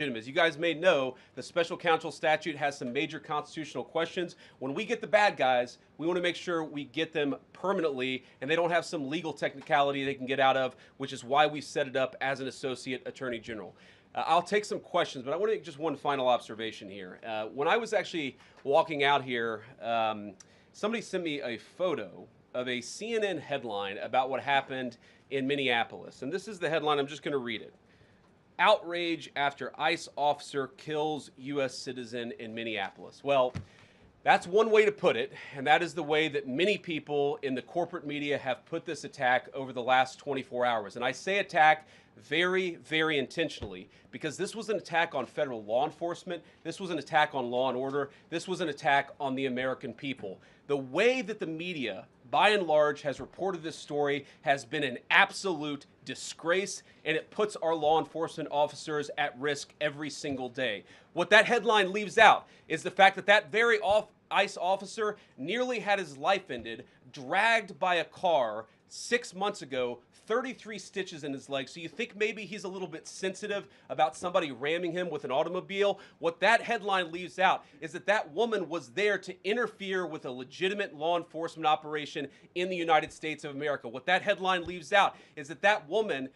As you guys may know, the special counsel statute has some major constitutional questions. When we get the bad guys, we want to make sure we get them permanently and they don't have some legal technicality they can get out of, which is why we set it up as an associate attorney general. I'll take some questions, but I want to make just one final observation here. When I was actually walking out here, somebody sent me a photo of a CNN headline about what happened in Minneapolis. And this is the headline. I'm just going to read it. Outrage after ICE officer kills U.S. citizen in Minneapolis. Well, that's one way to put it, and that is the way that many people in the corporate media have put this attack over the last 24 hours. And I say attack very, very intentionally, because this was an attack on federal law enforcement. This was an attack on law and order. This was an attack on the American people. The way that the media, by and large, has reported this story has been an absolute disgrace, and it puts our law enforcement officers at risk every single day. What that headline leaves out is the fact that that very ICE officer nearly had his life ended, dragged by a car 6 months ago, 33 stitches in his leg. So you think maybe he's a little bit sensitive about somebody ramming him with an automobile? What that headline leaves out is that that woman was there to interfere with a legitimate law enforcement operation in the United States of America. What that headline leaves out is that that woman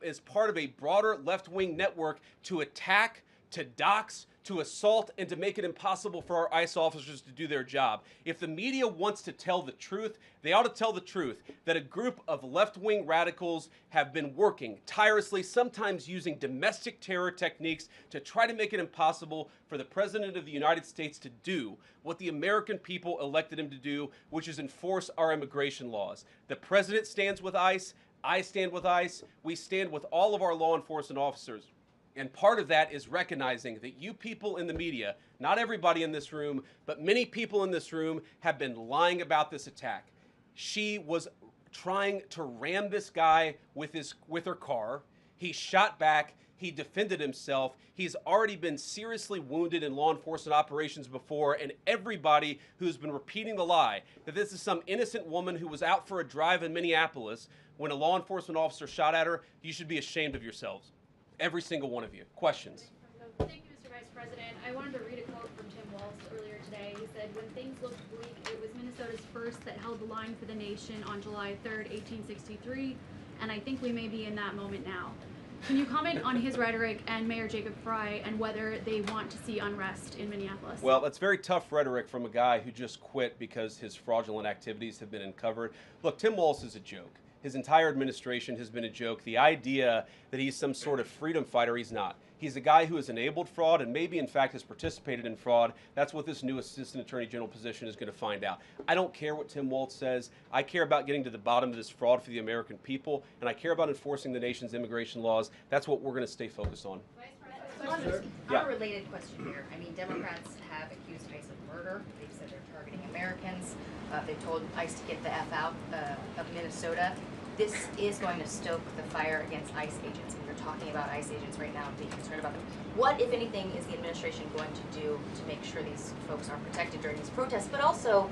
is part of a broader left-wing network to attack, to dox, to assault, and to make it impossible for our ICE officers to do their job. If the media wants to tell the truth, they ought to tell the truth that a group of left-wing radicals have been working tirelessly, sometimes using domestic terror techniques to try to make it impossible for the President of the United States to do what the American people elected him to do, which is enforce our immigration laws. The President stands with ICE. I stand with ICE. We stand with all of our law enforcement officers. And part of that is recognizing that you people in the media, not everybody in this room, but many people in this room have been lying about this attack. She was trying to ram this guy with her car. He shot back. He defended himself. He's already been seriously wounded in law enforcement operations before, and everybody who's been repeating the lie that this is some innocent woman who was out for a drive in Minneapolis when a law enforcement officer shot at her, you should be ashamed of yourselves. Every single one of you. Questions? Thank you, Mr. Vice President. I wanted to read a quote from Tim Walz earlier today. He said, "When things looked bleak, it was Minnesota's first that held the line for the nation on July 3rd, 1863, and I think we may be in that moment now." Can you comment on his rhetoric and Mayor Jacob Frey and whether they want to see unrest in Minneapolis? Well, that's very tough rhetoric from a guy who just quit because his fraudulent activities have been uncovered. Look, Tim Walz is a joke. His entire administration has been a joke. The idea that he's some sort of freedom fighter, he's not. He's a guy who has enabled fraud and maybe, in fact, has participated in fraud. That's what this new Assistant Attorney General position is going to find out. I don't care what Tim Walz says. I care about getting to the bottom of this fraud for the American people, and I care about enforcing the nation's immigration laws. That's what we're going to stay focused on. Yeah. Unrelated question here. I mean, Democrats have accused ICE of murder. They've said they're targeting Americans. They've told ICE to get the F out of Minnesota. This is going to stoke the fire against ICE agents. And you're talking about ICE agents right now and being concerned about them. What, if anything, is the administration going to do to make sure these folks are protected during these protests? But also,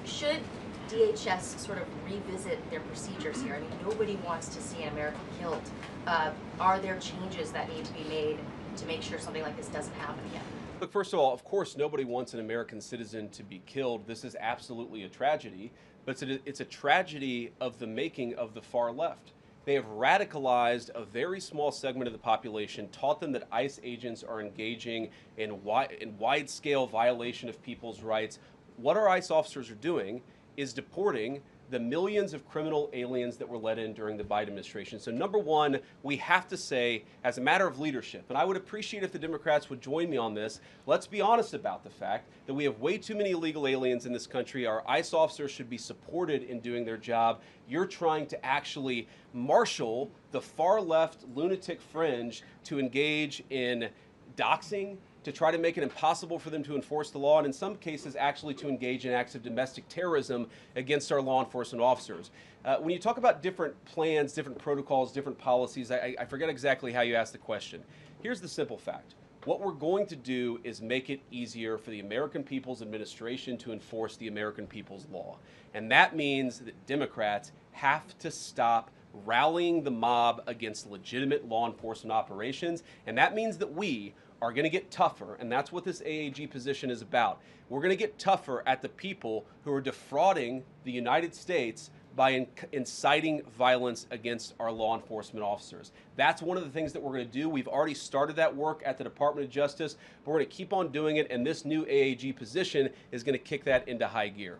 should DHS sort of revisit their procedures here? I mean, nobody wants to see an American killed. Are there changes that need to be made to make sure something like this doesn't happen again? Look, first of all, of course, nobody wants an American citizen to be killed. This is absolutely a tragedy, but it's a tragedy of the making of the far left. They have radicalized a very small segment of the population, taught them that ICE agents are engaging in wide-scale violation of people's rights. What our ICE officers are doing is deporting the millions of criminal aliens that were let in during the Biden administration. So number one, we have to say, as a matter of leadership, and I would appreciate if the Democrats would join me on this, let's be honest about the fact that we have way too many illegal aliens in this country. Our ICE officers should be supported in doing their job. You're trying to actually marshal the far left lunatic fringe to engage in doxing, to try to make it impossible for them to enforce the law, and in some cases actually to engage in acts of domestic terrorism against our law enforcement officers. When you talk about different plans, different protocols, different policies, I forget exactly how you asked the question. Here's the simple fact. What we're going to do is make it easier for the American people's administration to enforce the American people's law. And that means that Democrats have to stop rallying the mob against legitimate law enforcement operations. And that means that we are going to get tougher, and that's what this AAG position is about. We're going to get tougher at the people who are defrauding the United States by inciting violence against our law enforcement officers. That's one of the things that we're going to do. We've already started that work at the Department of Justice, but we're going to keep on doing it, and this new AAG position is going to kick that into high gear.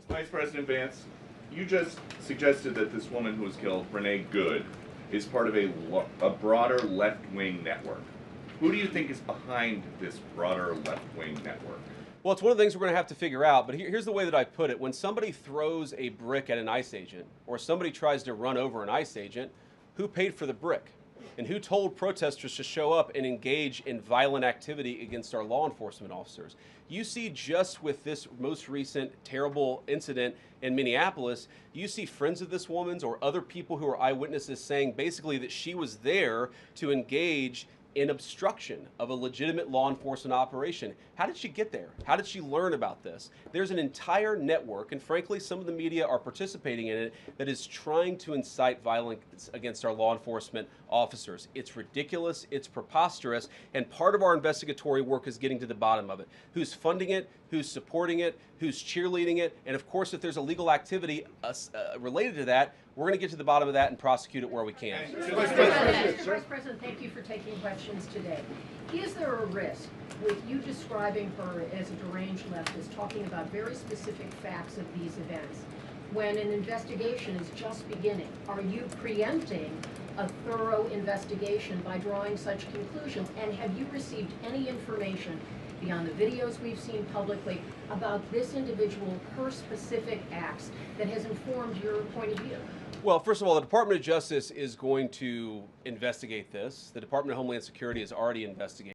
Vice President Vance, you just suggested that this woman who was killed, Renee Good, is part of a broader left-wing network. Who do you think is behind this broader left-wing network? Well, it's one of the things we're going to have to figure out, but here's the way that I put it. When somebody throws a brick at an ICE agent, or somebody tries to run over an ICE agent, who paid for the brick? And who told protesters to show up and engage in violent activity against our law enforcement officers? You see, just with this most recent terrible incident in Minneapolis, you see friends of this woman's or other people who are eyewitnesses saying basically that she was there to engage in obstruction of a legitimate law enforcement operation. How did she get there? How did she learn about this? There's an entire network, and frankly, some of the media are participating in it, that is trying to incite violence against our law enforcement officers. It's ridiculous, it's preposterous, and part of our investigatory work is getting to the bottom of it. Who's funding it? Who's supporting it? Who's cheerleading it? And of course, if there's illegal activity related to that, we're going to get to the bottom of that and prosecute it where we can. Vice President, thank you for taking questions today. Is there a risk with you describing her as a deranged leftist, talking about very specific facts of these events, when an investigation is just beginning? Are you preempting a thorough investigation by drawing such conclusions? And have you received any information beyond the videos we've seen publicly about this individual, her specific acts, that has informed your point of view? Well, first of all, the Department of Justice is going to investigate this. The Department of Homeland Security has already investigated.